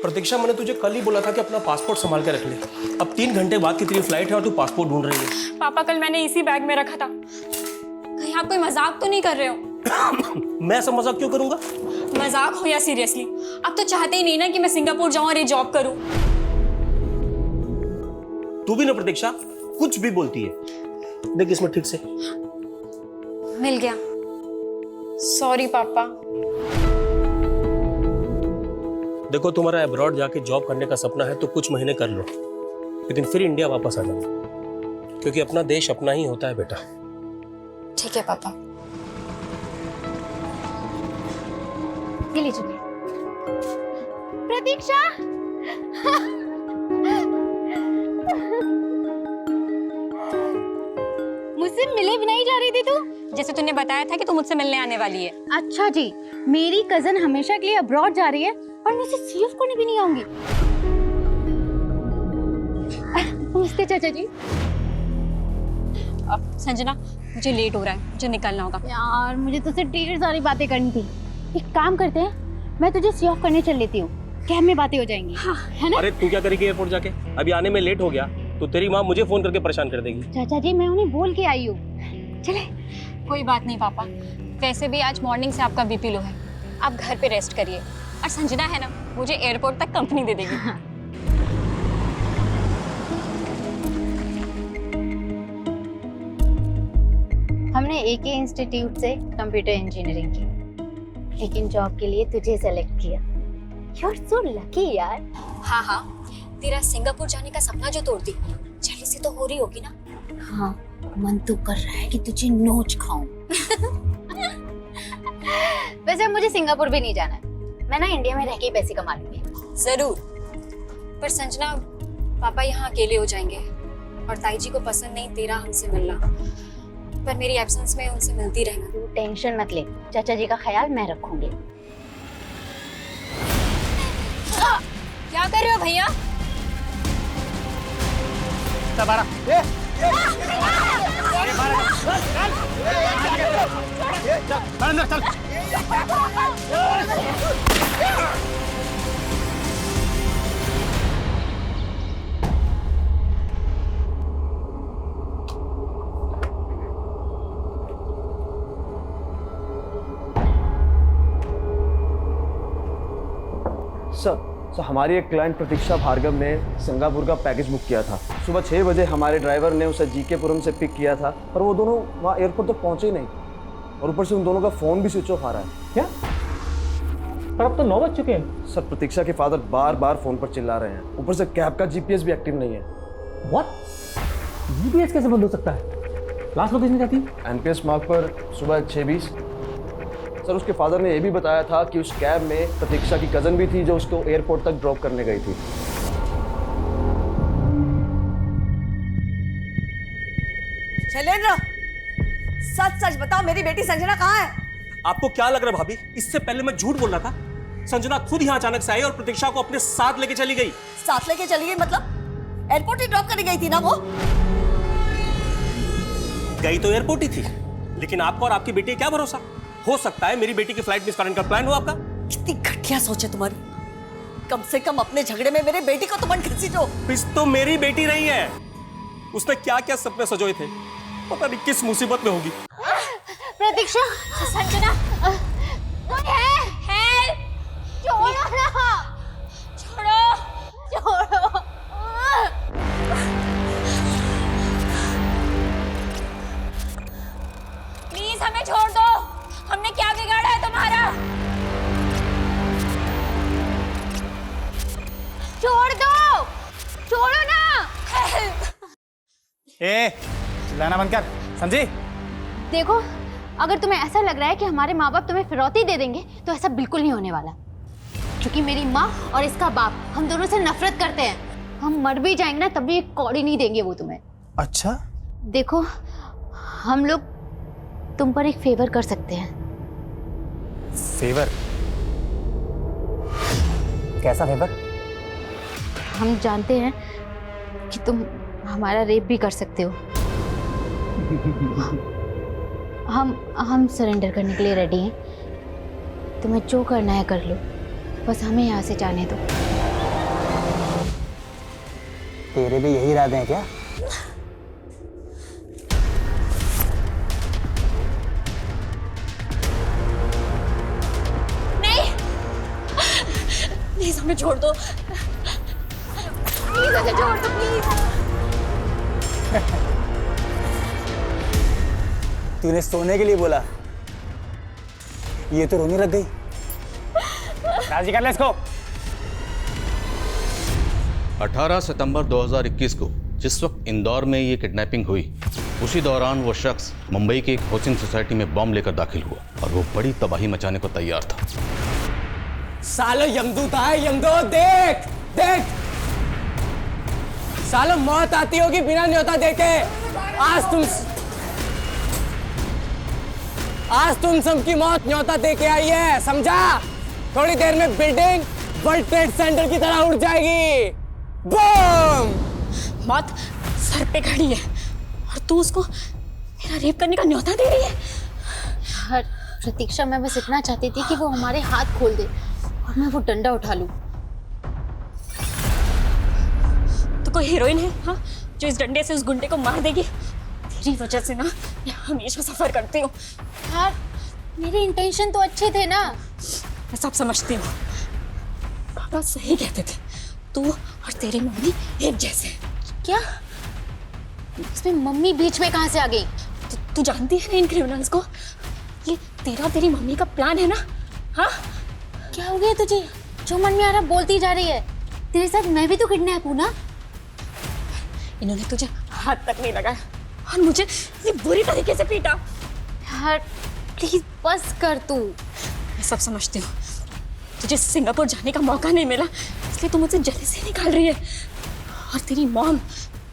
प्रतीक्षा, मैंने तुझे कल ही बोला था कि अपना पासपोर्ट संभाल के रख ले। अब 3 घंटे बाद की तेरी फ्लाइट है और तू पासपोर्ट ढूंढ रही है। पापा, कल मैंने इसी बैग में रखा था। कहीं आप कोई मजाक तो नहीं कर रहे हो? मैं ऐसा मजाक क्यों करूंगा? मजाक हो या सीरियसली, आप तो चाहते ही नहीं ना कि मैं सिंगापुर जाऊं और ये जॉब करूं। तू भी ना प्रतीक्षा, कुछ भी बोलती है। देख इसमें ठीक से मिल गया। सॉरी पापा। देखो, तुम्हारा अब्रॉड जाके जॉब करने का सपना है तो कुछ महीने कर लो, लेकिन फिर इंडिया वापस आ जाना, क्योंकि अपना देश अपना ही होता है बेटा। ठीक है पापा। ये ले चुके। प्रतीक्षा मुझसे मिले बिना ही जा रही थी तू? जैसे तूने बताया था कि तू मुझसे मिलने आने वाली है। अच्छा जी, मेरी कजन हमेशा के लिए अब्रॉड जा रही है और मैं इसे सी ऑफ करने भी नहीं आऊंगी। नमस्ते चाचा जी। अब संजना, मुझे लेट हो रहा है, मुझे निकलना होगा। यार मुझे तुझसे ढेर सारी बातें करनी थी। एक काम करते हैं, मैं तुझे सी ऑफ करने चल लेती हूँ, कैब में बातें हो जाएंगी। हाँ, है ना? अरे तू क्या करेगी एयरपोर्ट जाके? अभी आने में लेट हो गया तो तेरी माँ मुझे फोन करके परेशान कर देगी। चाचा जी, मैं उन्हें बोल के आई हूँ। चले। कोई बात नहीं पापा, वैसे भी आज मॉर्निंग से आपका बीपी लो है, आप घर पे रेस्ट करिए। और संजना है ना, मुझे एयरपोर्ट तक कंपनी दे देगी। हाँ। हमने एक ही इंस्टीट्यूट से कंप्यूटर इंजीनियरिंग की, लेकिन जॉब के लिए तुझे सेलेक्ट किया। You're so lucky यार। हाँ हाँ, तेरा सिंगापुर जाने का सपना जो तोड़ दी, जल्दी से तो हो रही होगी ना? हाँ, मन तो कर रहा है कि तुझे नोच खाऊं। वैसे मुझे सिंगापुर भी नहीं जाना है, मैं ना इंडिया में रह के ही पैसे कमा लूंगी। जरूर, पर संजना पापा यहाँ अकेले हो जाएंगे और ताई जी को पसंद नहीं तेरा हमसे मिलना, पर मेरी एब्सेंस में उनसे मिलती रहना। तू टेंशन मत ले, चाचा जी का ख्याल मैं रखूंगी। क्या कर रहे हो भैया? सर हमारी एक क्लाइंट प्रतीक्षा भार्गव ने सिंगापुर का पैकेज बुक किया था। सुबह 6 बजे हमारे ड्राइवर ने उसे जीकेपुरम से पिक किया था, पर वो दोनों वहाँ एयरपोर्ट तक पहुँचे ही नहीं, और ऊपर से उन दोनों का फ़ोन भी स्विच ऑफ आ रहा है। क्या? पर अब तो 9 बज चुके हैं। सर, प्रतीक्षा के फादर बार बार फ़ोन पर चिल्ला रहे हैं, ऊपर से कैब का जीपीएस भी एक्टिव नहीं है। व्हाट? जीपीएस कैसे बंद हो सकता है? लास्ट लोकेशन क्या थी? एनपीएस मार्ग पर सुबह 6:20। सर, उसके फादर ने यह भी बताया था कि उस कैब में प्रतीक्षा की कज़न भी थी जो उसको एयरपोर्ट तक ड्रॉप करने गई थी। शैलेंद्र, सच सच बताओ, मेरी बेटी संजना कहाँ है? आपको क्या लग रहा है भाभी? इससे पहले मैं झूठ बोल रहा था। संजना खुद यहाँ अचानक से आई और प्रतीक्षा को अपने साथ लेके चली गई। साथ लेके चली गई मतलब? एयरपोर्ट ही ड्रॉप करने गई थी ना वो? गई तो एयरपोर्ट ही थी, लेकिन आपको और आपकी बेटी का क्या भरोसा? हो सकता है मेरी बेटी की फ्लाइट मिस करने का प्लान हो आपका। कितनी घटिया सोच है तुम्हारी। कम से कम अपने झगड़े में मेरे बेटी को तो मन घसीटो। मिस तो मेरी बेटी नहीं है, उसने क्या क्या सपने सजोए थे, पता नहीं किस मुसीबत में होगी। प्रतीक्षा, संजना, कोई है? हेल्प! छोड़ो ना, छोड़ो! छोड़ो। प्लीज हमें छोड़ दो, हमने क्या बिगाड़ा है तुम्हारा? छोड़ दो, छोड़ो ना। ए, चिल्लाना बंद कर, समझी? देखो, अगर तुम्हें ऐसा लग रहा है कि हमारे माँ बाप तुम्हें फिरौती दे देंगे तो ऐसा बिल्कुल नहीं होने वाला, क्योंकि मेरी माँ और इसका बाप हम दोनों से नफरत करते हैं। हम मर भी जाएंगे ना तब भी एक कौड़ी नहीं देंगे वो तुम्हें। अच्छा? देखो, हम लोग तुम पर एक फेवर कर सकते हैं। फेवर? कैसा फेवर? हम जानते हैं कि तुम हमारा रेप भी कर सकते हो। हम सरेंडर करने के लिए रेडी हैं। तुम्हें जो करना है कर लो, बस हमें यहाँ से जाने दो। तेरे भी यही इरादे हैं क्या? प्लीज हमें छोड़ दो, प्लीज हमें छोड़ दो प्लीज। तूने सोने के लिए बोला, ये तो रोने लग गई। राजी कर ले इसको। 18 सितंबर 2021 को जिस वक्त इंदौर में ये किडनैपिंग हुई, उसी दौरान वो शख्स मुंबई की एक हाउसिंग सोसाइटी में बॉम्ब लेकर दाखिल हुआ और वो बड़ी तबाही मचाने को तैयार था। सालो यमदूत आए, यमदूत देख देख, सालो मौत आती होगी बिना न्योता देके। आज तुम सबकी मौत न्योता देके आई है, समझा? थोड़ी देर में बिल्डिंग वर्ल्ड ट्रेड सेंटर की तरह उड़ जाएगी। बूम! मौत सर पे खड़ी है और तू उसको मेरा रेप करने का न्योता दे रही है। यार प्रतीक्षा, मैं बस इतना चाहती थी कि वो हमारे हाथ खोल दे और मैं वो डंडा उठा लूं। तो कोई हीरोइन है हाँ, जो इस डंडे से उस गुंडे को मार देगी? तेरी वजह से ना मैं हमेशा सफर करती हूँ। यार मेरे इंटेंशन तो अच्छे थे ना। मैं सब समझती हूँ, पापा सही कहते थे, तू और तेरी मम्मी एक जैसे हैं। क्या? इसमें मम्मी बीच में कहाँ से आ गई? तू जानती है ना इन क्रिमिनल्स को? ये तेरा और तेरी मम्मी का प्लान है ना? हाँ, क्या हो गया तुझे? जो मन में आ रहा बोलती जा रही है। तेरे साथ मैं भी तो किडनैप हूँ ना। इन्होंने तुझे हाथ तक नहीं लगाया और मुझे ये बुरी तरीके से पीटा। यार प्लीज बस कर तू। मैं सब समझती हूँ, तुझे सिंगापुर जाने का मौका नहीं मिला इसलिए तू मुझसे जल्दी से निकाल रही है। और तेरी मॉम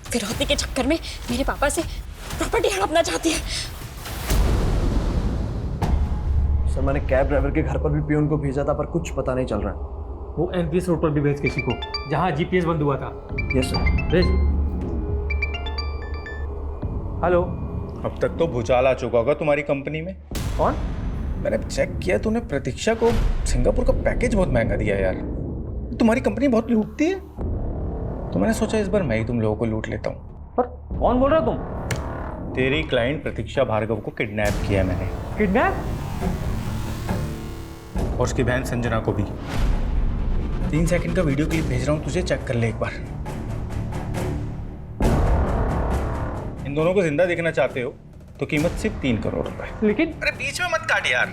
फिरौती के चक्कर में मेरे पापा से प्रॉपर्टी हड़पना चाहती है। सर मैंने कैब ड्राइवर के घर पर भी पियून को भेजा था, पर कुछ पता नहीं चल रहा है। वो एमपीएस रोड पर भी भेज किसी को, जहाँ जीपीएस बंद हुआ था। Yes sir. भेज। हेलो। अब तक तो भूचाल आ चुका होगा तुम्हारी कंपनी में। कौन? मैंने चेक किया, तूने प्रतीक्षा को सिंगापुर का पैकेज बहुत महंगा दिया यार। तुम्हारी कंपनी बहुत लूटती है, तो मैंने सोचा इस बार मैं ही तुम लोगों को लूट लेता हूँ। पर कौन बोल रहा तुम? तेरी क्लाइंट प्रतीक्षा भार्गव को किडनैप किया मैंने। किडनैप? और उसकी बहन संजना को भी। 3 सेकंड का वीडियो क्लिप भेज रहा हूँ तुझे, चेक कर ले एक बार। इन दोनों को जिंदा देखना चाहते हो तो कीमत सिर्फ 3 करोड़ रुपए। लेकिन अरे बीच में मत काट यार,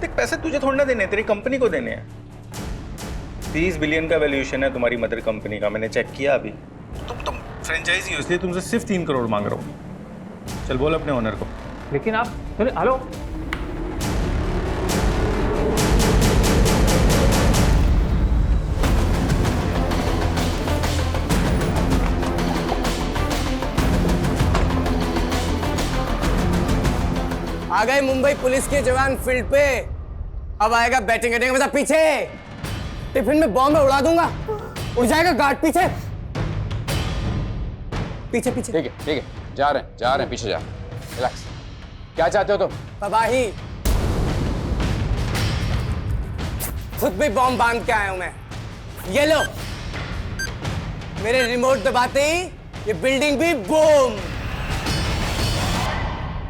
देख पैसे तुझे थोड़ा ना देने, तेरी कंपनी को देने हैं। 30 बिलियन का वैल्यूएशन है तुम्हारी मदर कंपनी का, मैंने चेक किया अभी। तुम फ्रेंचाइजी हो इसलिए तुमसे सिर्फ 3 करोड़ मांग रहा हूँ। चल बोल अपने ओनर को। लेकिन आप हेलो। आ गए मुंबई पुलिस के जवान फील्ड पे। अब आएगा बैटिंग करने का मजा। पीछे टिफिन में बॉम्ब उड़ा दूंगा, उड़ जाएगा गार्ड। पीछे पीछे पीछे। ठीक है, जा रहे हैं, पीछे जा। रिलैक्स। क्या चाहते हो तुम? तबाही। खुद भी बॉम्ब बांध के आया हूं मैं। ये लो, मेरे रिमोट दबाते ही ये बिल्डिंग भी बूम।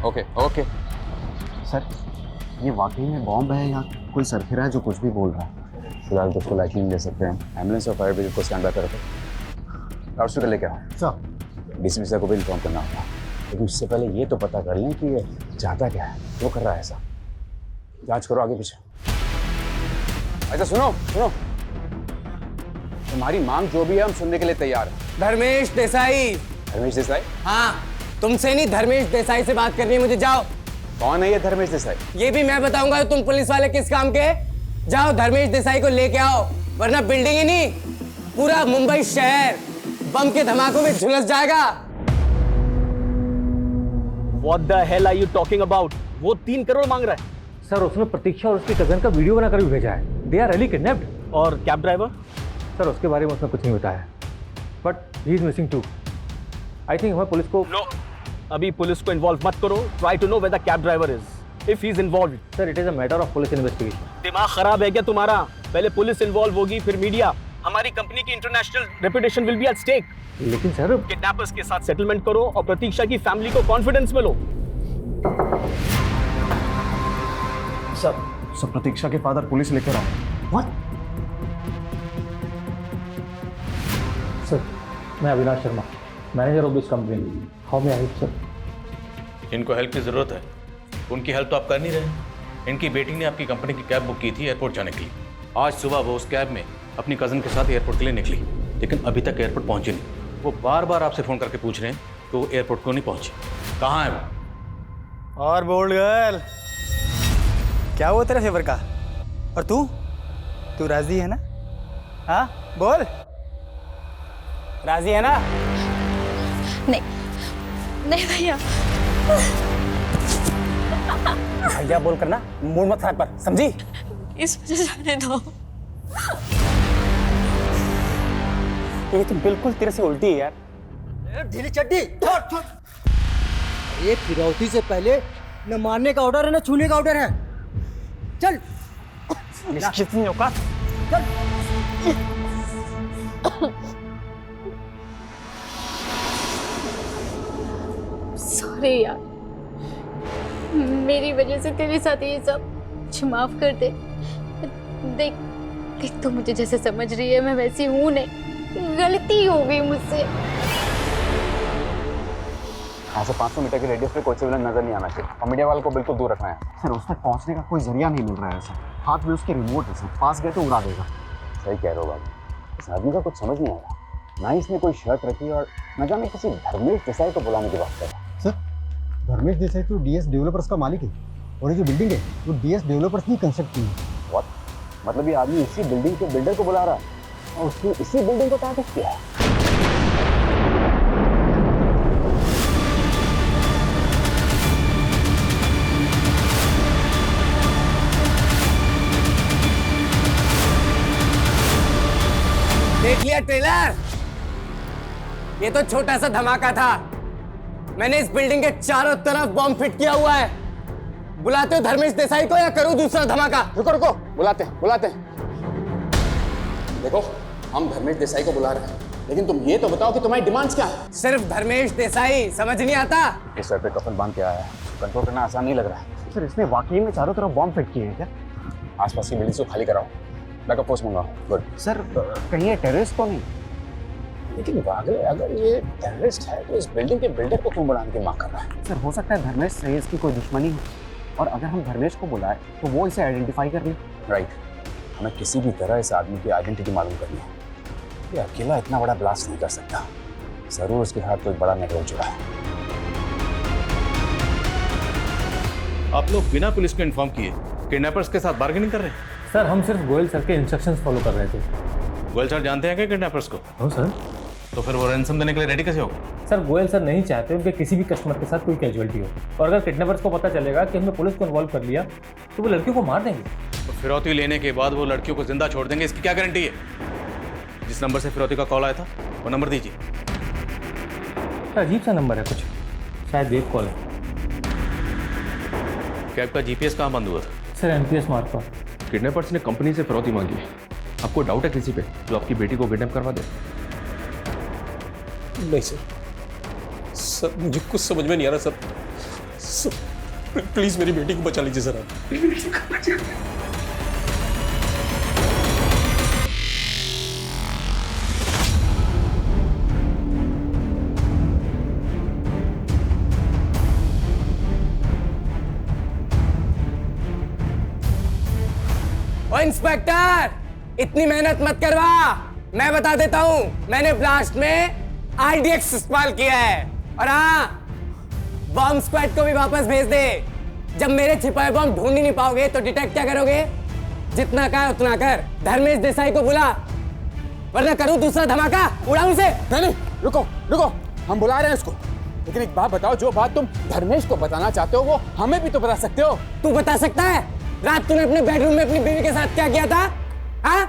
ओके सर, ये वाकई में बॉम्ब है या कोई सरफिरा है जो कुछ भी बोल रहा है? फिलहाल तो उसको लाइटनिंग ले सकते हैं। एम्बुलेंस और फायर ब्रिगेड को स्टैंड बाय करो। लाउड स्पीकर लेके आओ। सर। डीसीपी सर को भी इन्फॉर्म करना होगा, लेकिन उससे पहले ये तो पता कर लें कि ये चाहता क्या है, क्यों कर रहा है ऐसा। जांच करो आगे पीछे। अच्छा सुनो, तुम्हारी मांग जो भी है हम सुनने के लिए तैयार हैं। धर्मेश देसाई। धर्मेश देसाई? हाँ, तुमसे नहीं, धर्मेश देसाई से बात करनी है मुझे। जाओ। कौन है ये धर्मेश देसाई? ये भी मैं बताऊंगा तुम पुलिस वाले किस काम के। जाओ धर्मेश देसाई को लेके आओ, वरना बिल्डिंग ही नहीं पूरा मुंबई शहर बम के धमाकों में झुलस जाएगा। What the hell are you talking about? वो 3 करोड़ मांग रहा है। सर उसने प्रतीक्षा और उसकी कजन का वीडियो बनाकर भी भेजा है। They are really kidnapped। और कैब ड्राइवर? सर उसके बारे में उसने कुछ नहीं बताया, but he is missing too. I think हमें पुलिस को अभी पुलिस को इन्वॉल्व मत करो। Try to know where the cab driver is. If he is involve, sir it is a matter of police investigation. दिमाग खराब है क्या तुम्हारा? पहले पुलिस इन्वॉल्व होगी, फिर मीडिया। हमारी कंपनी की international reputation will be at stake. लेकिन सर किडनैपर्स के साथ सेटलमेंट करो और प्रतीक्षा की फैमिली को कॉन्फिडेंस में लो। सब प्रतीक्षा के फादर पुलिस लेकर आओ। व्हाट? सर, मैं Avinash Sharma, manager of this company. How may I help sir? इनको हेल्प की ज़रूरत है, उनकी हेल्प तो आप कर नहीं रहे। इनकी बेटी ने आपकी कंपनी की कैब बुक की थी एयरपोर्ट जाने के लिए। आज सुबह वो उस कैब में अपनी कज़न के साथ एयरपोर्ट के लिए निकली, लेकिन अभी तक एयरपोर्ट पहुंची नहीं। वो बार बार आपसे फ़ोन करके पूछ रहे हैं कि वो एयरपोर्ट क्यों नहीं पहुंची, कहाँ है वो? और बोल्ड गर्ल, क्या हुआ तेरे फेवर का? और तू राजी है ना? हाँ बोल, राजी है ना? नहीं नहीं भैया, भैया बोल कर ना मूड मत खराब कर, समझी? इस वजह से जाने दो। ये तो बिल्कुल तेरे से उल्टी है यार। ढीली चड्डी छोड़ छोड़। ये फिरौती से पहले न मारने का ऑर्डर है न छूने का ऑर्डर है। चल कितनी औकात? चल। सॉरी यार, मेरी वजह से तेरे साथ ये सब। मुझे माफ कर दे। देख देख, तो मुझे जैसे समझ रही है मैं वैसी हूँ नहीं, गलती हो गई मुझसे। यहाँ से 500 मीटर के रेडियस में कोई सिविलियन नजर नहीं आना चाहिए और मीडिया वालों को बिल्कुल दूर रखना है। सर उस तक पहुंचने का कोई जरिया नहीं मिल रहा है सर। हाथ में उसके रिमोट है सर, पास गए तो उड़ा देगा। सही कह रहे हो बाबू, इस आदमी का कुछ समझ नहीं आ रहा। ना ही इसने कोई शर्त रखी और न जाने किसी धर्मेश देसाई को बुलाने की बात कर रहा। सर धर्मेश देसाई तो डीएस डेवलपर्स का मालिक है और ये जो बिल्डिंग है वो डीएस डेवलपर्स ने कंस्ट्रक्ट की है। What? मतलब ये आदमी इसी बिल्डिंग के बिल्डर को बुला रहा है और उसने इसी बिल्डिंग को टारगेट किया है। देख लिया ट्रेलर? ये तो छोटा सा धमाका था। मैंने इस बिल्डिंग के चारों तरफ बॉम्ब फिट किया हुआ है। बुलाते हो धर्मेश देसाई को या करूं दूसरा धमाका? रुको रुको, बुलाते हैं। देखो, हम धर्मेश देसाई को बुला रहे हैं, लेकिन तुम ये तो बताओ कि तुम्हारी डिमांड्स क्या है? सिर्फ धर्मेश देसाई समझ नहीं आता? इस सर पे कफन बांध के आया है, कंट्रोल करना आसान नहीं लग रहा है। सर इसने वाकई में चारों तरफ बॉम्ब फिट किए हैं क्या? आसपास की बिल्डिंग्स को खाली कराओ, बैकअप फोर्स मंगाओ। गुड। सर कहीं ये टेररिस्ट तो नहीं? लेकिन वागले, अगर ये टेररिस्ट है तो इस बिल्डिंग के बिल्डर को क्यों बुलाने की मांग कर रहा है? सर हो सकता है धर्मेश से इसकी कोई दुश्मनी हो और अगर हम धर्मेश को बुलाए तो वो इसे आइडेंटिफाई कर ले। राइट, हमें किसी भी तरह इस आदमी की आइडेंटिटी मालूम करनी है। ये अकेला इतना बड़ा ब्लास्ट नहीं कर सकता, जरूर उसके हाथ कोई बड़ा नेटवर्क जुड़ा है। आप लोग बिना पुलिस को इन्फॉर्म किए किडनैपर्स के साथ बार्गेनिंग कर रहे हैं? सर हम सिर्फ गोयल सर के इंस्ट्रक्शंस फॉलो कर रहे थे। गोयल सर जानते हैं क्या किडनैपर्स को? हो सर। तो फिर वो रैंसम देने के लिए रेडी कैसे होगा? सर गोयल सर नहीं चाहते उनके किसी भी कस्टमर के साथ कोई कैजुअलिटी हो, और अगर किडनैपर्स को पता चलेगा कि हमने पुलिस को इन्वॉल्व कर लिया तो वो लड़कियों को मार देंगे। तो फिरौती लेने के बाद वो लड़कियों को जिंदा छोड़ देंगे, इसकी क्या गारंटी है? जिस नंबर से फिरौती का कॉल आया था वो नंबर दीजिए। अजीब सा नंबर है कुछ, शायद वेब कॉल है। कैब का जीपीएस कहाँ बंद हुआ था? सर एमपीएस मार्ग पर। किडनैपर्स ने कंपनी से फिरौती मांगी है। आपको डाउट है किसी पे जो आपकी बेटी को किडनैप करवा दे? नहीं सर, मुझे कुछ समझ में नहीं आ रहा सर। प्लीज मेरी बेटी को बचा लीजिए सर आप। ओ इंस्पेक्टर, इतनी मेहनत मत करवा। मैं बता देता हूँ, मैंने ब्लास्ट में आरडीएक्स इस्तेमाल किया है। और हाँ, बॉम्ब स्क्वाड को भी वापस भेज दे। जब मेरे छिपाए बॉम्ब ढूंढ ही नहीं पाओगे तो डिटेक्ट क्या करोगे? जितना कहा उतना कर। धर्मेश देसाई को बुला, वरना करूँ दूसरा धमाका, उड़ाऊं से। नहीं, रुको, हम बुला रहे हैं उसको। लेकिन एक बात बताओ, जो बात तुम धर्मेश को बताना चाहते हो वो हमें भी तो बता सकते हो। तू बता सकता है रात तूने अपने बेडरूम में अपनी बीवी के साथ क्या किया था? हाँ,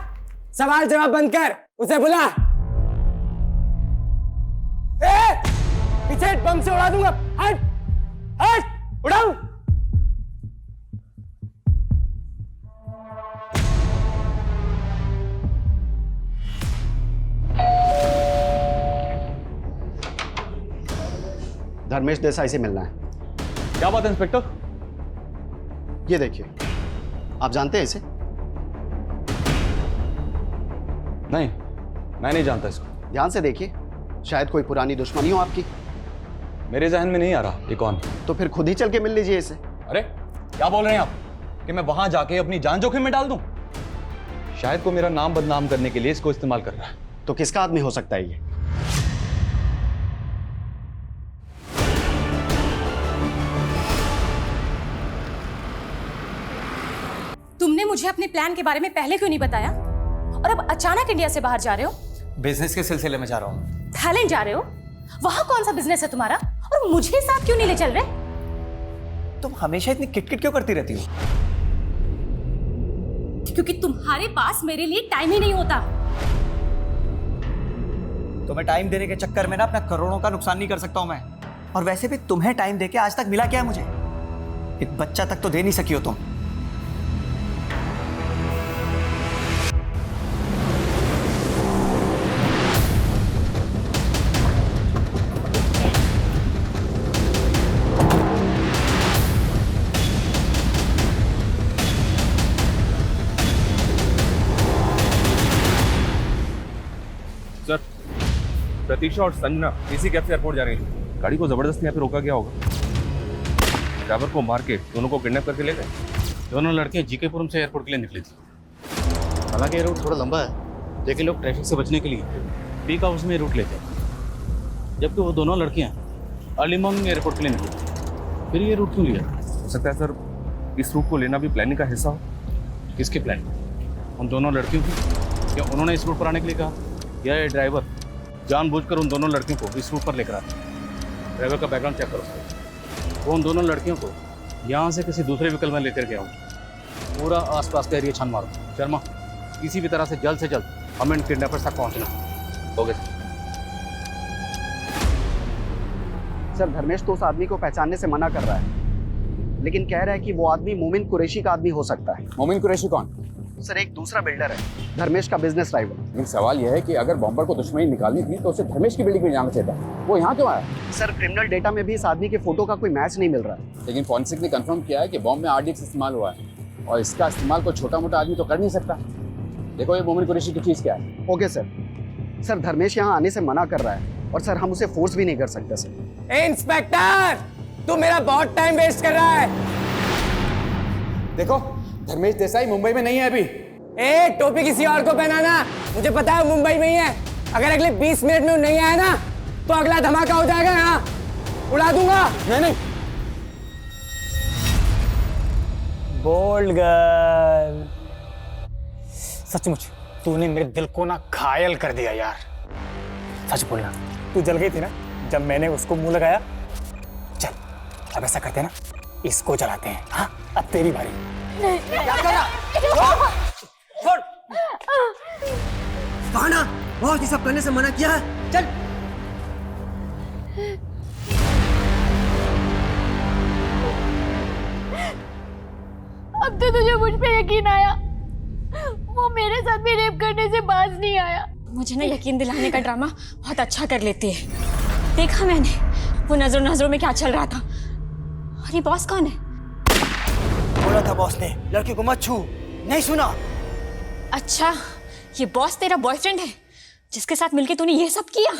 सवाल जवाब बंद कर, उसे बुला। पीछे बम से उड़ा दूंगा। हट हट, उड़ाऊं। धर्मेश देसाई से मिलना है। क्या बात है इंस्पेक्टर? ये देखिए, आप जानते हैं इसे? नहीं, मैं नहीं जानता इसको। ध्यान से देखिए, शायद कोई पुरानी दुश्मनी हो आपकी। मेरे जहन में नहीं आ रहा ये कौन। तो फिर खुद ही चल के मिल लीजिए इसे। अरे क्या बोल रहे हैं आप कि मैं वहां जाके अपनी जान जोखिम में डाल दूं? शायद को मेरा नाम बदनाम करने के लिए इसको इस्तेमाल कर रहा है। तो किसका आदमी हो सकता है ये? तुमने मुझे अपने प्लान के बारे में पहले क्यों नहीं बताया? और अब अचानक इंडिया से बाहर जा रहे हो? बिजनेस के सिलसिले में जा रहा हूँ। थाईलैंड जा रहे हो? वहां कौन सा बिजनेस है तुम्हारा? और मुझे साथ क्यों नहीं ले चल रहे? तुम हमेशा इतनी किटकिट क्यों करती रहती हो? क्योंकि तुम्हारे पास मेरे लिए टाइम ही नहीं होता। तुम्हें टाइम देने के चक्कर में ना अपना करोड़ों का नुकसान नहीं कर सकता हूं मैं। और वैसे भी तुम्हें टाइम देके आज तक मिला क्या है मुझे? एक बच्चा तक तो दे नहीं सकी हो तुम। सर, प्रतीक्षा और संजना इसी कैब से एयरपोर्ट जा रही है। गाड़ी को जबरदस्ती यहाँ पे रोका गया होगा। ड्राइवर को मार के दोनों को किडनैप करके ले गए। दोनों लड़कियां जीकेपुरम से एयरपोर्ट के लिए निकली थी। हालांकि ये रूट थोड़ा लंबा है, लेकिन लोग ट्रैफिक से बचने के लिए पीक आवर्स में रूट लेते हैं। जबकि वो दोनों लड़कियां अर्ली मॉर्निंग एयरपोर्ट के लिए निकली। फिर ये रूट क्यों लिया? हो सकता है सर इस रूट को लेना भी प्लानिंग का हिस्सा हो। किसके प्लान? उन दोनों लड़कियों की? क्या उन्होंने इस रूट पर आने के लिए कहा, या ये ड्राइवर जानबूझकर उन दोनों लड़कियों को इस रूट पर लेकर आता? ड्राइवर का बैकग्राउंड चेक करो। वो उन दोनों लड़कियों को यहाँ से किसी दूसरे व्हीकल में लेकर गया हूँ। पूरा आसपास का एरिया छान मारो। शर्मा, किसी भी तरह से जल्द हमें इन किडनैपर्स तक पहुँचना। हो गया सर, धर्मेश तो उस आदमी को पहचानने से मना कर रहा है, लेकिन कह रहा है कि वो आदमी मोमिन कुरैशी का आदमी हो सकता है। मोमिन कुरैशी कौन? सर, एक दूसरा बिल्डर है, धर्मेश का बिजनेस राइवल। लेकिन सवाल यह है कि अगर बॉम्बर को दुश्मनी निकालनी थी तो उसे धर्मेश की बिल्डिंग में जाना चाहिए था। वो यहाँ क्यों आया? सर, क्रिमिनल डेटा में भी इस आदमी के फोटो का कोई मैच नहीं मिल रहा है। लेकिन फॉरेंसिक ने कंफर्म किया है कि बॉम्ब में RDX इस्तेमाल हुआ है, और इसका इस्तेमाल कोई छोटा मोटा आदमी तो कर नहीं सकता। देखो ये मोमिन कुरैशी की चीज़ क्या है। ओके सर, धर्मेश यहाँ आने से मना कर रहा है, और सर हम उसे फोर्स भी नहीं कर सकते सर। इंस्पेक्टर, तू मेरा बहुत टाइम वेस्ट कर रहा है। देखो, धर्मेश देसाई मुंबई में नहीं है अभी। ए, टोपी किसी और को पहनाना। मुझे पता है मुंबई में ही है। अगर अगले 20 मिनट में वो नहीं आया ना तो अगला धमाका हो जाएगा। यहाँ उड़ा दूंगा। नहीं। बोल्ड गर्ल, सचमुच तूने मेरे दिल को ना घायल कर दिया यार। सच बोलना, तू जल गई थी ना जब मैंने उसको मुंह लगाया। चल अब ऐसा करते हैं ना, इसको जलाते हैं। हाँ, अब तेरी बारी। क्या कर रहा? छोड़। कहा ना, बहुत ही सब करने से मना किया है। चल। अब तो तुझे मुझ पे यकीन आया। वो मेरे साथ भी रेप करने से बाज नहीं आया। मुझे ना यकीन दिलाने का ड्रामा बहुत अच्छा कर लेती है। देखा मैंने वो नजरों नजरों में क्या चल रहा था। और ये बॉस कौन है? बोला था बॉस ने लड़की को मत छू, नहीं सुना? अच्छा, ये बॉस तेरा बॉयफ्रेंड है जिसके साथ मिलके तूने ये सब किया?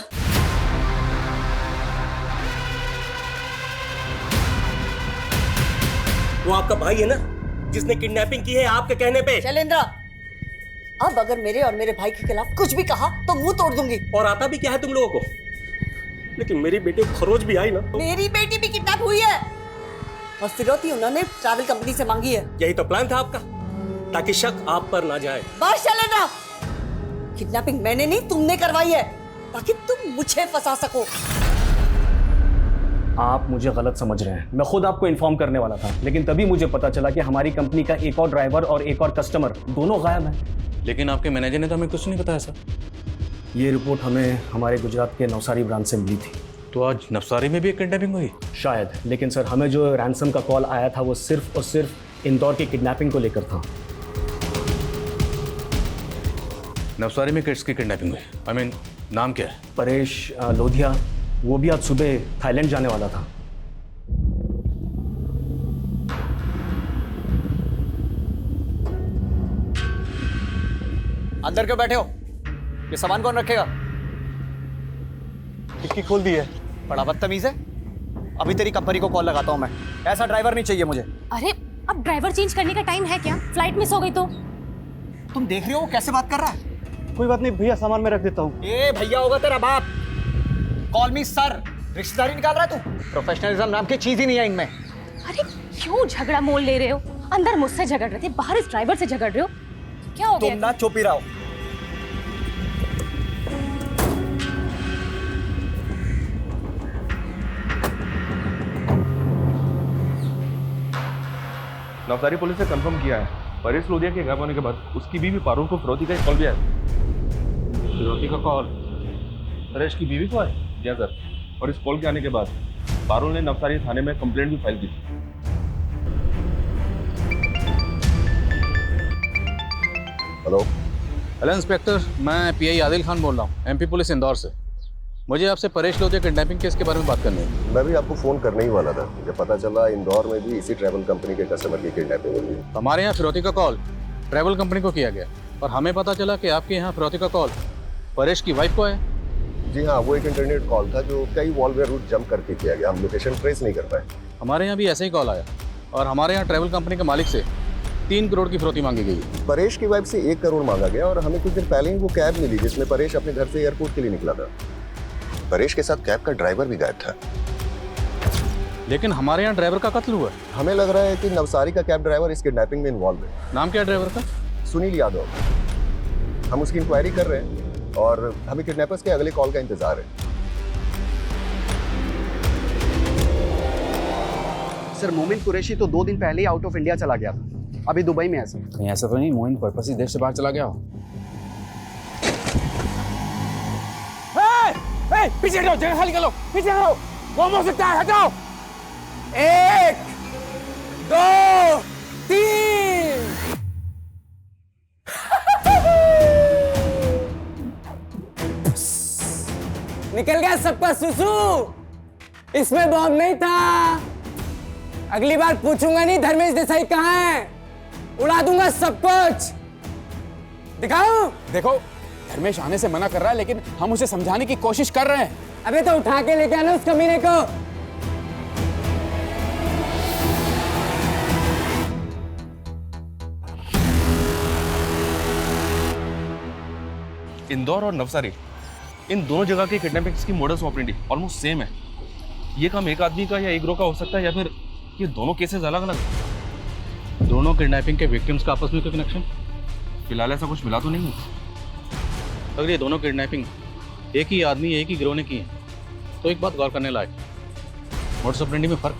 वो आपका भाई है ना जिसने किडनैपिंग की है आपके कहने पे? शैलेंद्र, अब अगर मेरे और मेरे भाई के खिलाफ कुछ भी कहा तो मुंह तोड़ दूंगी। और आता भी क्या है तुम लोगों को? लेकिन मेरी बेटी खरोच भी आई ना तो... मेरी बेटी भी किडनैप हुई है और फिरौती उन्होंने ट्रैवल कंपनी से मांगी है। यही तो प्लान था आपका, ताकि शक आप पर ना जाए। बस शैलेंद्र, किडनैपिंग मैंने नहीं तुमने करवाई है ताकि तुम मुझे फंसा सको। आप मुझे गलत समझ रहे हैं। मैं खुद आपको इन्फॉर्म करने वाला था, लेकिन तभी मुझे पता चला कि हमारी कंपनी का एक और ड्राइवर और एक और कस्टमर दोनों गायब हैं। लेकिन आपके मैनेजर ने तो हमें कुछ नहीं बताया सर। ये रिपोर्ट हमें हमारे गुजरात के नवसारी ब्रांच से मिली थी। तो आज नवसारी में भी एक किडनैपिंग हुई? शायद, लेकिन सर हमें जो रैंसम का कॉल आया था वो सिर्फ और सिर्फ इंदौर की किडनैपिंग को लेकर था। नवसारी में किड्स की किडनैपिंग हुई। नाम क्या है? परेश लोधिया, वो भी आज सुबह थाईलैंड जाने वाला था। अंदर क्यों बैठे हो? ये सामान कौन रखेगा? डिक्की खोल दी है। बड़ा बदतमीज है। अभी तेरी कंपनी को कॉल लगाता हूँ मैं। ऐसा ड्राइवर नहीं चाहिए मुझे। अरे अब ड्राइवर चेंज करने का टाइम है क्या? फ्लाइट मिस हो गई तो? तुम देख रहे हो वो कैसे बात कर रहा है? कोई बात नहीं भैया, सामान मैं रख देता हूँ। ए भैया होगा तेरा बाप। कॉल मी सर। रिश्तेदारी निकाल रहा है तू? प्रोफेशनलिज्म नाम की चीज ही नहीं है इनमें। अरे क्यों झगड़ा मोल ले रहे हो? अंदर मुझसे झगड़ रहे थे, बाहर इस ड्राइवर से झगड़ रहे हो, क्या हो गया? तुम ना चुप ही रहो। नवसारी पुलिस ने कंफर्म किया है परेश लोधिया के गायब होने के बाद उसकी बीवी पारुल को फिरौती का एक कॉल भी आया। फिरौती का कॉल परेश की बीवी को आया? जी हाँ सर। और इस कॉल के आने के बाद पारुल ने नवसारी थाने में कंप्लेंट भी फाइल की। हेलो इंस्पेक्टर, मैं पीआई आदिल खान बोल रहा हूँ, एमपी पुलिस इंदौर से। मुझे आपसे परेश लोधिया किडनैपिंग केस के बारे में बात करनी है। मैं भी आपको फ़ोन करने ही वाला था जब पता चला इंदौर में भी इसी ट्रैवल कंपनी के कस्टमर की किडनैपिंग हुई। हमारे यहाँ फिरौती का कॉल ट्रैवल कंपनी को किया गया और हमें पता चला कि आपके यहाँ फिरौती का कॉल परेश की वाइफ को है। जी हाँ, वो एक इंटरनेट कॉल था जो कई वॉलवेयर रूट जंप करके किया गया। हम लोकेशन ट्रेस नहीं कर पाए। हमारे यहाँ भी ऐसा ही कॉल आया और हमारे यहाँ ट्रैवल कंपनी के मालिक से 3 करोड़ की फिरौती मांगी गई। परेश की वाइफ से 1 करोड़ मांगा गया और हमें कुछ दिन पहले ही वो कैब मिली जिसमें परेश अपने घर से एयरपोर्ट के लिए निकला था। परेश के साथ कैब का ड्राइवर भी गायब था। लेकिन हमारे यहाँ ड्राइवर का कत्ल हुआ है। हमें लग रहा है कि नवसारी का कैब ड्राइवर इस किडनैपिंग में इन्वॉल्व है। नाम क्या है ड्राइवर का? सुनील यादव। हम उसकी इंक्वायरी कर रहे हैं और हमें किडनैपर्स के अगले कॉल का इंतजार है। सर, मोमिन कुरैशी तो 2 दिन पहले ही आउट ऑफ इंडिया चला गया था, अभी दुबई में है सर। कहीं ऐसा तो नहीं मोइन पर्पस ही देश से बाहर चला गया हो? पीछे हटो, जगह खाली कर लो। पीछे हटो, बम हो सकता है, हटाओ। 1 2 3। निकल गया सबका सुसु। इसमें बम नहीं था। अगली बार पूछूंगा नहीं धर्मेश देसाई कहाँ है, उड़ा दूंगा सब कुछ। दिखाऊं? देखो, धर्मेश आने से मना कर रहा है लेकिन हम उसे समझाने की कोशिश कर रहे हैं। अबे तो उठा के लेके आना उस कमीने को। इंदौर और नवसारी, इन दोनों जगह के किडनैपिंग्स की मोडस ऑपरेंडी ऑलमोस्ट सेम है। ये काम एक आदमी का या एक ग्रोह का हो सकता है या फिर ये दोनों केसेस अलग अलग हैं। दोनों किडनैपिंग के विक्टिम्स का आपस में कोई कनेक्शन? फिलहाल ऐसा कुछ मिला तो नहीं है। अगर ये दोनों किडनैपिंग एक ही आदमी एक ही गिरोह ने की है तो एक बात गौर करने लायक, मोडस ऑपरेंडी में फर्क।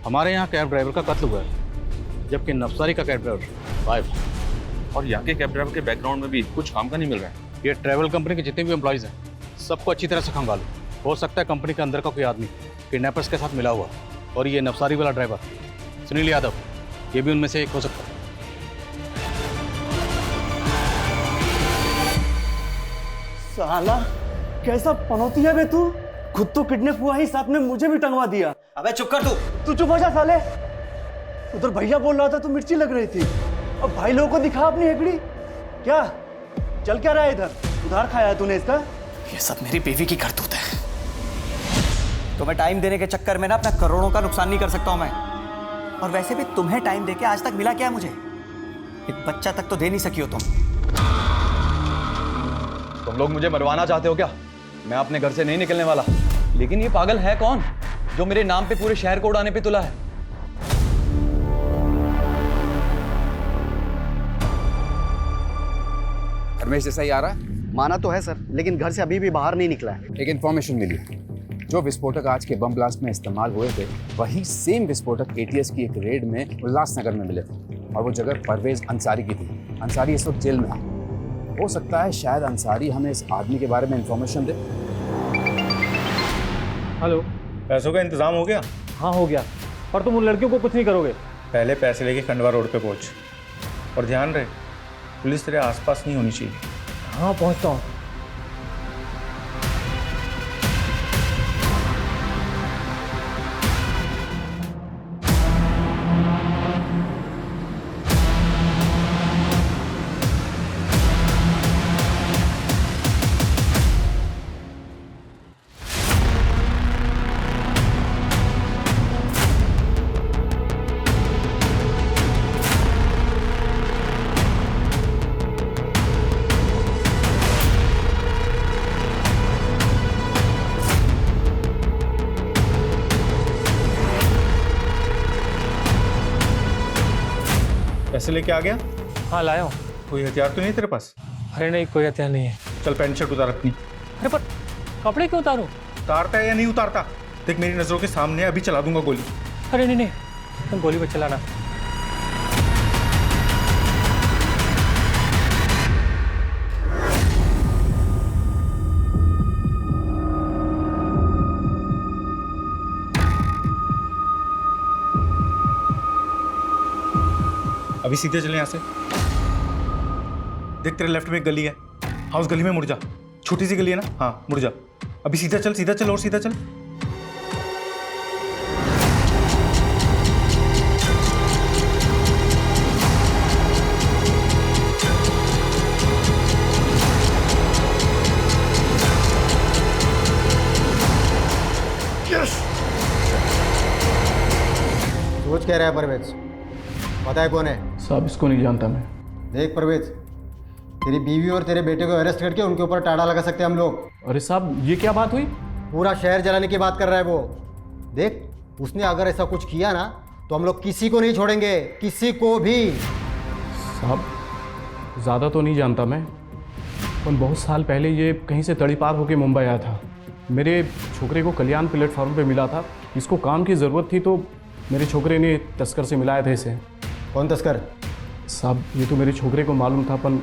हमारे यहाँ कैब ड्राइवर का कत्ल हुआ है जबकि नवसारी का कैब ड्राइवर गायब है। और यहाँ के कैब ड्राइवर के बैकग्राउंड में भी कुछ काम का नहीं मिल रहा है। ये ट्रैवल कंपनी के जितने भी एम्प्लॉयज़ हैं सबको अच्छी तरह से खंगालो। हो सकता है कंपनी के अंदर का कोई आदमी किडनैपर्स के साथ मिला हुआ और ये नवसारी वाला ड्राइवर सुनील यादव, ये भी उनमें से एक हो सकता है। साला कैसा पनौती है बे तू? खुद तो किडनैप हुआ ही, साथ में मुझे भी टंगवा दिया। अबे चुप कर तू चुप हो जा साले। उधर भैया बोल रहा था तो मिर्ची लग रही थी, अब भाई लोगों को दिखा अपनी हेकड़ी। क्या चल क्या रहा है इधर? उधार खाया है तूने इसका? ये सब मेरी बीवी की करतूत है। तुम्हें टाइम देने के चक्कर में ना अपना करोड़ों का नुकसान नहीं कर सकता हूं मैं। और वैसे भी तुम्हें टाइम देके आज तक मिला क्या है मुझे? एक बच्चा तक तो दे नहीं सकी हो तुम। तुम लोग मुझे मरवाना चाहते हो क्या? मैं अपने घर से नहीं निकलने वाला। लेकिन ये पागल है कौन जो मेरे नाम पे पूरे शहर को उड़ाने पे तुला है? धर्मेश देसाई आ रहा है? माना तो है सर, लेकिन घर से अभी भी बाहर नहीं निकला है। एक इन्फॉर्मेशन मिली, जो विस्फोटक आज के बम ब्लास्ट में इस्तेमाल हुए थे वही सेम विस्फोटक एटीएस की एक रेड में उल्लासनगर में मिले थे और वो जगह परवेज अंसारी की थी। अंसारी इस वक्त जेल में है। हो सकता है शायद अंसारी हमें इस आदमी के बारे में इंफॉर्मेशन दे। हेलो, पैसों का इंतजाम हो गया? हाँ हो गया, पर तुम उन लड़कियों को कुछ नहीं करोगे। पहले पैसे लेके खंडवा रोड पे पहुंच और ध्यान रहे पुलिस तेरे आसपास नहीं होनी चाहिए। हाँ पहुंचता हूँ। पैसे लेके आ गया? हाँ लाया हूँ। कोई हथियार तो नहीं तेरे पास? अरे नहीं, कोई हथियार नहीं है। चल पैंट शर्ट उतार अपनी। अरे पर कपड़े क्यों उतारूं? उतारता है या नहीं उतारता? देख मेरी नजरों के सामने है, अभी चला दूंगा गोली। अरे नहीं नहीं, तुम गोली मत चलाना। अभी सीधे चले यहाँ से। देख तेरे लेफ्ट में एक गली है, हाँ उस गली में मुड़ जा। छोटी सी गली है ना, हाँ मुड़ जा। अभी सीधा चल और सीधा चल। सोच कह रहा है परवेज? पता है कौन है? साहब इसको नहीं जानता मैं। देख परवेज, तेरी बीवी और तेरे बेटे को अरेस्ट करके उनके ऊपर टाड़ा लगा सकते हैं हम लोग। अरे साहब ये क्या बात हुई? पूरा शहर जलाने की बात कर रहा है वो। देख उसने अगर ऐसा कुछ किया ना तो हम लोग किसी को नहीं छोड़ेंगे, किसी को भी। साहब ज़्यादा तो नहीं जानता मैं, पर बहुत साल पहले ये कहीं से तड़ी पार होकर मुंबई आया था। मेरे छोकरे को कल्याण प्लेटफॉर्म पे मिला था, इसको काम की ज़रूरत थी तो मेरे छोकरे ने तस्कर से मिलाया था इसे। कौन तस्कर? साहब ये तो मेरे छोकरे को मालूम था, पर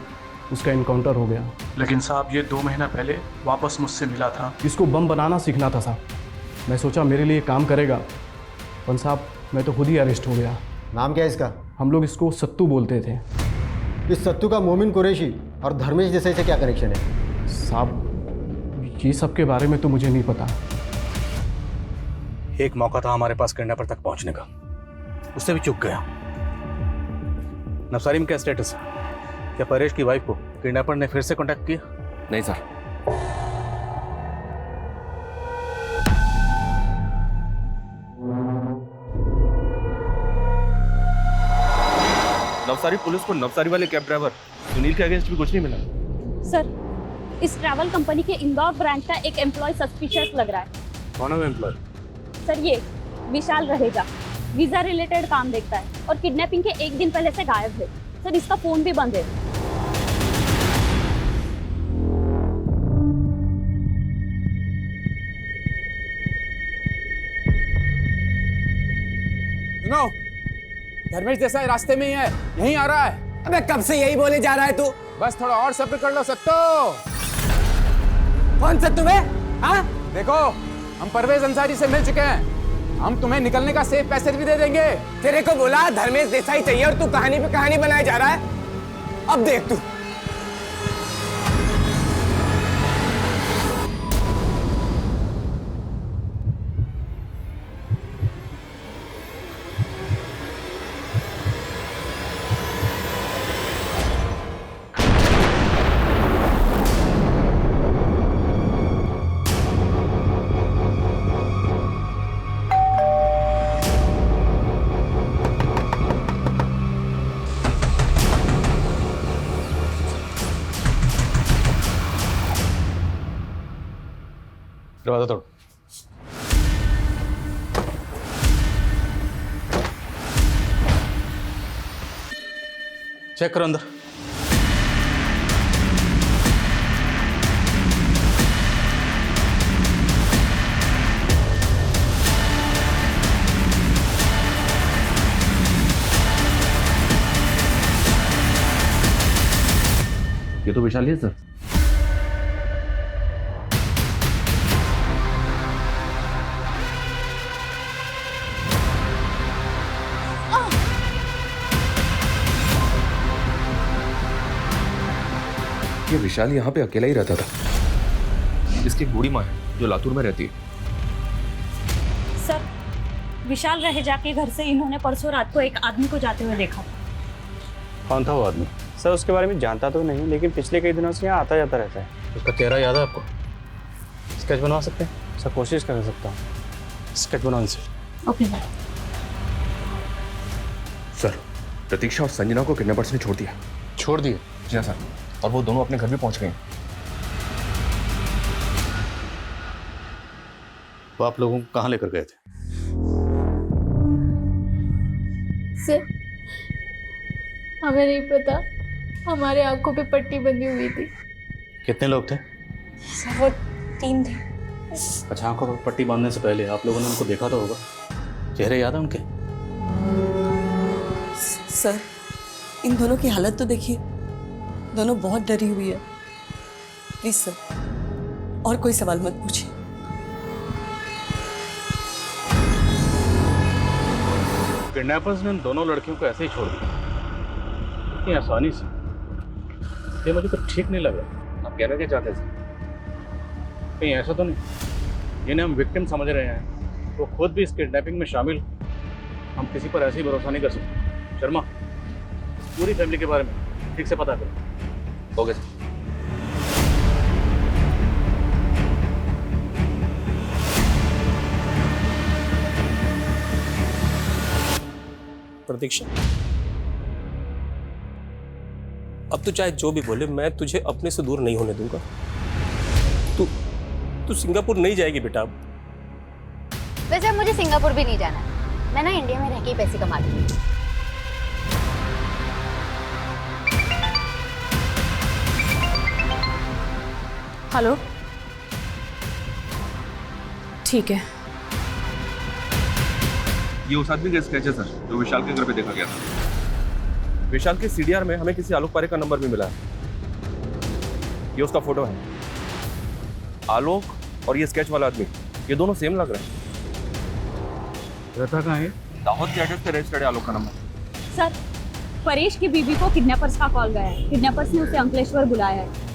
उसका इनकाउंटर हो गया। लेकिन साहब ये 2 महीना पहले वापस मुझसे मिला था। इसको बम बनाना सीखना था साहब। मैं सोचा मेरे लिए काम करेगा, पर साहब मैं तो खुद ही अरेस्ट हो गया। नाम क्या है इसका? हम लोग इसको सत्तू बोलते थे। इस सत्तू का मोमिन कुरैशी और धर्मेश देसाई से क्या कनेक्शन है? साहब ये सब के बारे में तो मुझे नहीं पता। एक मौका था हमारे पास किडनैपर तक पहुंचने का, उससे भी चूक गया। नवसारी में क्या स्टेटस है? क्या परेश की वाइफ को किडनैपर ने फिर से कांटेक्ट किया? नहीं सर। नवसारी पुलिस को नवसारी वाले कैब ड्राइवर सुनील के अगेंस्ट भी कुछ नहीं मिला। सर, इस ट्रैवल कंपनी के इंदौर ब्रांच का एक एम्प्लॉय सस्पिशियस लग रहा है। कौन है वो एम्प्लॉय? सर ये विशाल रहेगा, वीजा रिलेटेड काम देखता है और किडनैपिंग के 1 दिन पहले से गायब है। सर इसका फोन भी बंद है। सुनो, धर्मेश देसाई रास्ते में ही है, यहीं आ रहा है। अबे कब से यही बोले जा रहा है तू? बस थोड़ा और सब्र कर लो सत्तो। कौन सत्तू बे? हाँ? देखो हम परवेज अंसारी से मिल चुके हैं, हम तुम्हें निकलने का सेफ पैसेज भी दे देंगे। तेरे को बोला धर्मेश देसाई चाहिए और तू कहानी पे कहानी बनाए जा रहा है। अब देख तू। दरवाजा तोड़। चेक करो अंदर। ये तो विशाल ही है सर। ये विशाल यहाँ पे अकेला ही रहता था। इसकी एक बूढ़ी माँ है जो लातूर में रहती है। सर, विशाल रहेजा के घर से इन्होंने परसों रात को एक आदमी को जाते हुए देखा। कौन था वो आदमी? सर उसके बारे में जानता तो नहीं, लेकिन पिछले कई दिनों से यहाँ आता जाता रहता है। उसका चेहरा याद है आपको? स्केच बनवा सकते हैं? सर कोशिश कर सकता हूँ। स्केच बनवाने से। ओके सर, प्रतीक्षा और संजना को किडनैपर्स ने छोड़ दिया। छोड़ दिए? जी हाँ सर, और वो दोनों अपने घर भी पहुंच गए। वो आप लोगों को कहाँ लेकर गए थे? सर, हमें नहीं पता, हमारे आंखों पे पट्टी बंधी हुई थी। कितने लोग थे? सर वो 3 थे। अच्छा, आंखों पर पट्टी बांधने से पहले आप लोगों ने उनको देखा तो होगा, चेहरे याद है उनके? सर इन दोनों की हालत तो देखिए, दोनों बहुत डरी हुई है। प्लीज सर और कोई सवाल मत पूछिए। किडनैपर्स ने इन दोनों लड़कियों को ऐसे ही छोड़ दिया इतनी आसानी से? ये मुझे तो ठीक नहीं लग रहा। आप कहना क्या चाहते थे? कहीं ऐसा तो नहीं जिन्हें हम विक्टिम समझ रहे हैं वो खुद भी इस किडनैपिंग में शामिल? हम किसी पर ऐसे ही भरोसा नहीं कर सकते। शर्मा, पूरी फैमिली के बारे में ठीक से पता करो। हो गया सर। प्रतीक्षा, अब तो चाहे जो भी बोले मैं तुझे अपने से दूर नहीं होने दूंगा। तू सिंगापुर नहीं जाएगी बेटा। वैसे अब मुझे सिंगापुर भी नहीं जाना, मैं ना इंडिया में रह के ही पैसे कमा लूंगी। हेलो, ठीक है। ये उस आदमी का स्केच है सर, जो विशाल के घर पे देखा गया था। विशाल के सीडीआर में हमें किसी आलोक पारेख का नंबर भी मिला है। ये उसका फोटो है। आलोक और ये स्केच वाला आदमी, ये दोनों सेम लग रहे हैं। रहता कहाँ है? दाहोद के एड्रेस पे रजिस्टर्ड है आलोक का नंबर। सर, परेश की बीवी को किडनैपर्स का कॉल गया है। किडनैपर्स ने उसे अंकलेश्वर बुलाया है।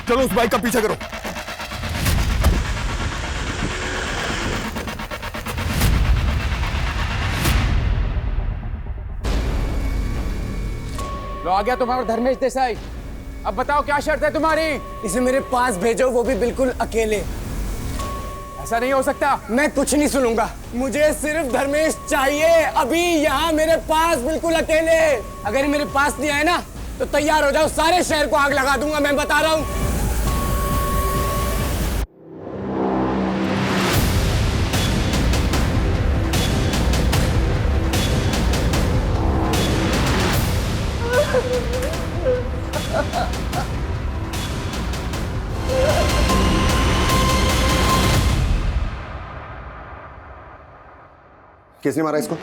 चलो उस बाइक का पीछा करो। लो आ गया तुम्हारा धर्मेश देसाई। अब बताओ क्या शर्त है तुम्हारी? इसे मेरे पास भेजो, वो भी बिल्कुल अकेले। ऐसा नहीं हो सकता, मैं कुछ नहीं सुनूंगा। मुझे सिर्फ धर्मेश चाहिए, अभी यहाँ मेरे पास बिल्कुल अकेले। अगर ये मेरे पास नहीं आए ना तो तैयार हो जाओ, सारे शहर को आग लगा दूंगा, मैं बता रहा हूँ। किसने मारा इसको?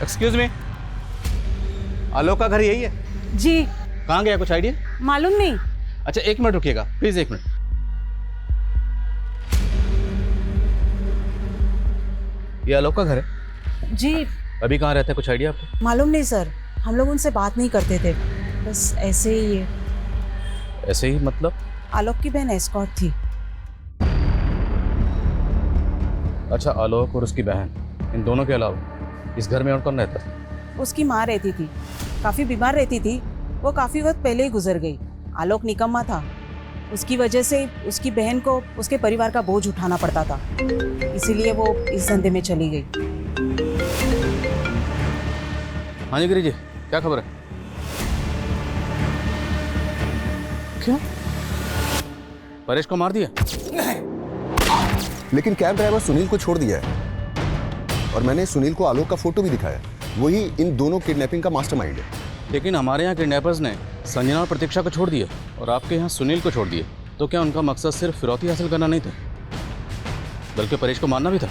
एक्सक्यूज मी, आलोक का घर यही है? जी। कहाँ गया, कुछ आइडिया? मालूम नहीं। अच्छा 1 मिनट रुकिएगा प्लीज, 1 मिनट। ये आलोक का घर है? जी। अभी कहाँ रहता है, कुछ आइडिया आपको? मालूम नहीं सर, हम लोग उनसे बात नहीं करते थे, बस ऐसे ही है। ऐसे ही मतलब? आलोक की बहन एस्कॉर्ट थी। अच्छा, आलोक और उसकी बहन, इन दोनों के अलावा इस घर में और कौन रहता था? उसकी माँ रहती थी, काफी बीमार रहती थी, वो काफी वक्त पहले ही गुजर गई। आलोक निकम्मा था, उसकी वजह से उसकी बहन को उसके परिवार का बोझ उठाना पड़ता था, इसीलिए वो इस धंधे में चली गई। हाँ जी गिरी जी, क्या खबर है? क्या? परेश को मार दिया? लेकिन कैब ड्राइवर सुनील को छोड़ दिया है, और मैंने सुनील को आलोक का फोटो भी दिखाया। वही इन दोनों किडनैपिंग का मास्टरमाइंड है। लेकिन हमारे यहाँ किडनैपर्स ने संजना और प्रतीक्षा को छोड़ दिया और आपके यहाँ सुनील को छोड़ दिए, तो क्या उनका मकसद सिर्फ फिरौती हासिल करना नहीं था, बल्कि परेश को मारना भी था?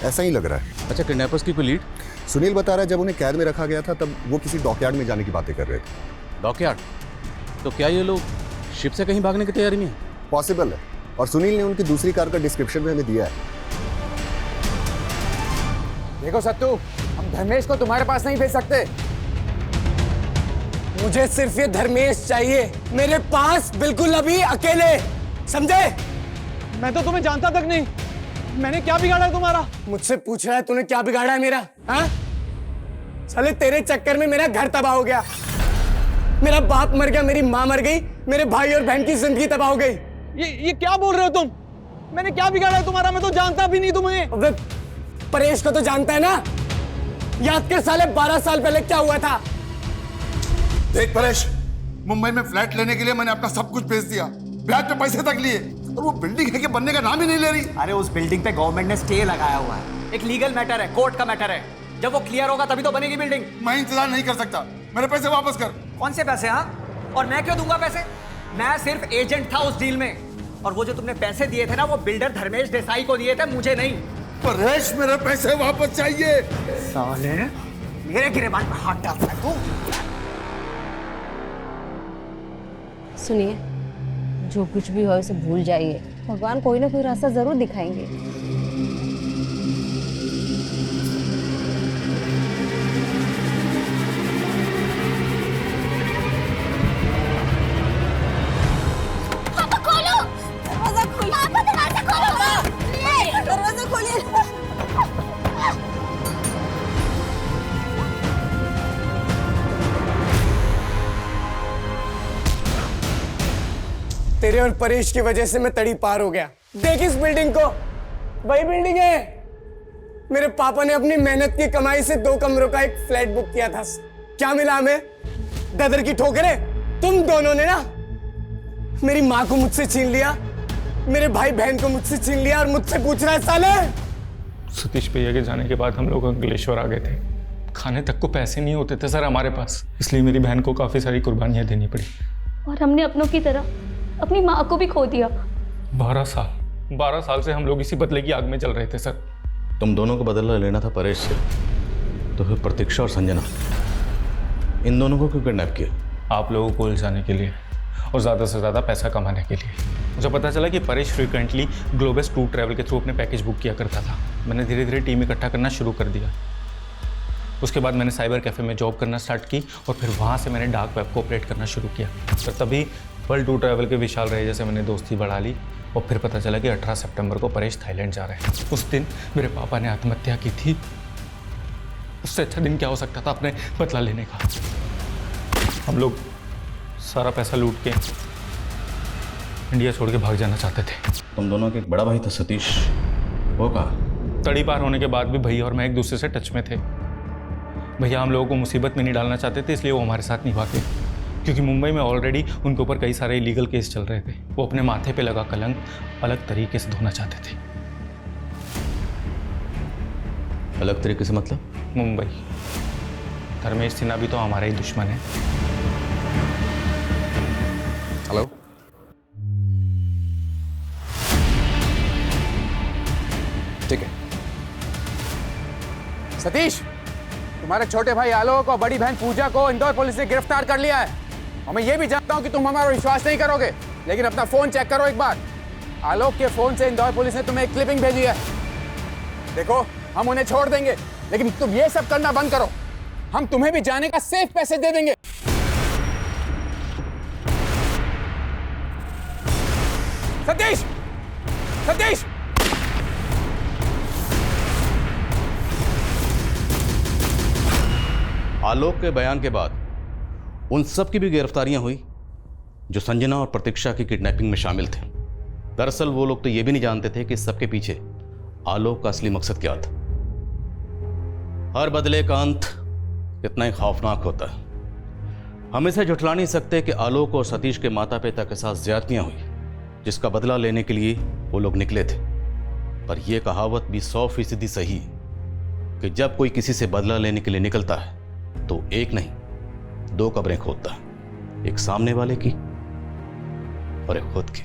ऐसा ही लग रहा है। अच्छा, किडनैपर्स की कोई लीड? सुनील बता रहा है जब उन्हें कैद में रखा गया था तब वो किसी डॉकयार्ड में जाने की बातें कर रहे थे। डॉकयार्ड? तो क्या ये लोग शिप से कहीं भागने की तैयारी में है? पॉसिबल है, और सुनील ने उनकी दूसरी कार का डिस्क्रिप्शन में हमें दिया है। देखो सत्तू, हम धर्मेश को तुम्हारे पास नहीं भेज सकते। मुझे सिर्फ ये धर्मेश चाहिए मेरे पास, बिल्कुल अभी अकेले, समझे? मैं तो तुम्हें जानता तक नहीं। मैंने क्या बिगाड़ा है तुम्हारा? मुझसे पूछ रहा है तूने क्या बिगाड़ा है मेरा? हाँ? साले तेरे चक्कर में मेरा घर तबाह हो गया, मेरा बाप मर गया, मेरी माँ मर गई, मेरे भाई और बहन की जिंदगी तबाह हो गई। ये क्या बोल रहे हो तुम? मैंने क्या बिगाड़ा है तुम्हारा? मैं तो जानता भी नहीं तुम्हें। अबे परेश को तो जानता है ना? याद कर साले 12 साल पहले क्या हुआ था। देख परेश, मुंबई में फ्लैट लेने के लिए मैंने अपना सब कुछ बेच दिया, ब्याज पे पैसे तक लिए, और वो बिल्डिंग है कि बनने का नाम ही नहीं ले रही। अरे उस बिल्डिंग पे गवर्नमेंट ने स्टे लगाया हुआ है, एक लीगल मैटर है, कोर्ट का मैटर है। जब वो क्लियर होगा तभी तो बनेगी बिल्डिंग। मैं इंतजार नहीं कर सकता, मेरे पैसे वापस कर। कौन से पैसे? हाँ, और मैं क्यों दूंगा पैसे? मैं सिर्फ एजेंट था उस डील में, और वो जो तुमने पैसे दिए थे ना, वो बिल्डर धर्मेश देसाई को दिए थे, मुझे नहीं। परेश, मेरे पैसे वापस चाहिए। साले मेरे गिरेबान पर हाथ डालता है तू। सुनिए, जो कुछ भी हो उसे भूल जाइए। भगवान कोई ना कोई रास्ता जरूर दिखाएंगे। तेरे और परेश की वजह से मैं तड़ी पार हो गया। देख इस बिल्डिंग को, वही बिल्डिंग है। मेरे पापा ने अपनी मेहनत की कमाई से 2 कमरों का एक फ्लैट बुक किया था। क्या मिला हमें? ददर की ठोकरें। तुम दोनों ने ना मेरी माँ को मुझसे छीन लिया, मेरे भाई बहन को मुझसे छीन लिया, और मुझसे पूछ रहा है साले। सतीश भैया के जाने के बाद हम लोग अंकलेश्वर आ गए थे। खाने तक को पैसे नहीं होते थे सर हमारे पास, इसलिए मेरी बहन को काफ़ी सारी कुर्बानियाँ देनी पड़ी। और हमने अपनों की तरह अपनी माँ को भी खो दिया। 12 साल से हम लोग इसी बदले की आग में चल रहे थे सर। तुम दोनों को बदला लेना था परेश से, तो फिर प्रतीक्षा और संजना, इन दोनों को क्यों किडनैप किया? आप लोगों को उलझाने के लिए और ज़्यादा से ज़्यादा पैसा कमाने के लिए। मुझे पता चला कि Paresh frequently globus tour travel के थ्रू अपने पैकेज बुक किया करता था। मैंने धीरे धीरे टीम इकट्ठा करना शुरू कर दिया। उसके बाद मैंने साइबर कैफ़े में जॉब करना स्टार्ट की, और फिर वहाँ से मैंने डार्क वेब को ऑपरेट करना शुरू किया। तो तभी वर्ल्ड टूर ट्रैवल के विशाल रहे जैसे मैंने दोस्ती बढ़ा ली, और फिर पता चला कि 18 सितंबर को परेश थाईलैंड जा रहे हैं। उस दिन मेरे पापा ने आत्महत्या की थी। उससे अच्छा दिन क्या हो सकता था अपने बदला लेने का। हम लोग सारा पैसा लूट के इंडिया छोड़ के भाग जाना चाहते थे। तुम दोनों का एक बड़ा भाई था सतीश, वो कहा? तड़ी पार होने के बाद भी भैया और मैं एक दूसरे से टच में थे। भैया हम लोगों को मुसीबत में नहीं डालना चाहते थे, इसलिए वो हमारे साथ नहीं भागे, क्योंकि मुंबई में ऑलरेडी उनके ऊपर कई सारे इलीगल केस चल रहे थे। वो अपने माथे पे लगा कलंक अलग तरीके से धोना चाहते थे। अलग तरीके से मतलब? मुंबई। धर्मेश सिन्हा भी तो हमारा ही दुश्मन है। हेलो, ठीक है। सतीश, तुम्हारे छोटे भाई आलोक और बड़ी बहन पूजा को इंदौर पुलिस ने गिरफ्तार कर लिया है। और मैं ये भी जानता हूं कि तुम हमारा विश्वास नहीं करोगे, लेकिन अपना फोन चेक करो एक बार। आलोक के फोन से इंदौर पुलिस ने तुम्हें एक क्लिपिंग भेजी है। देखो, हम उन्हें छोड़ देंगे, लेकिन तुम ये सब करना बंद करो। हम तुम्हें भी जाने का सेफ पैसे दे देंगे। सतीश, सतीश, आलोक के बयान के बाद उन सब की भी गिरफ्तारियां हुई जो संजना और प्रतीक्षा की किडनैपिंग में शामिल थे। दरअसल वो लोग तो ये भी नहीं जानते थे कि इस सब के पीछे आलोक का असली मकसद क्या था। हर बदले का अंत इतना ही खौफनाक होता है। हम इसे झुठला नहीं सकते कि आलोक और सतीश के माता पिता के साथ ज्यादतियां हुई, जिसका बदला लेने के लिए वो लोग निकले थे। पर यह कहावत भी 100% सही है कि जब कोई किसी से बदला लेने के लिए निकलता है तो एक नहीं 2 कब्रें खोदता है, एक सामने वाले की और एक खुद की।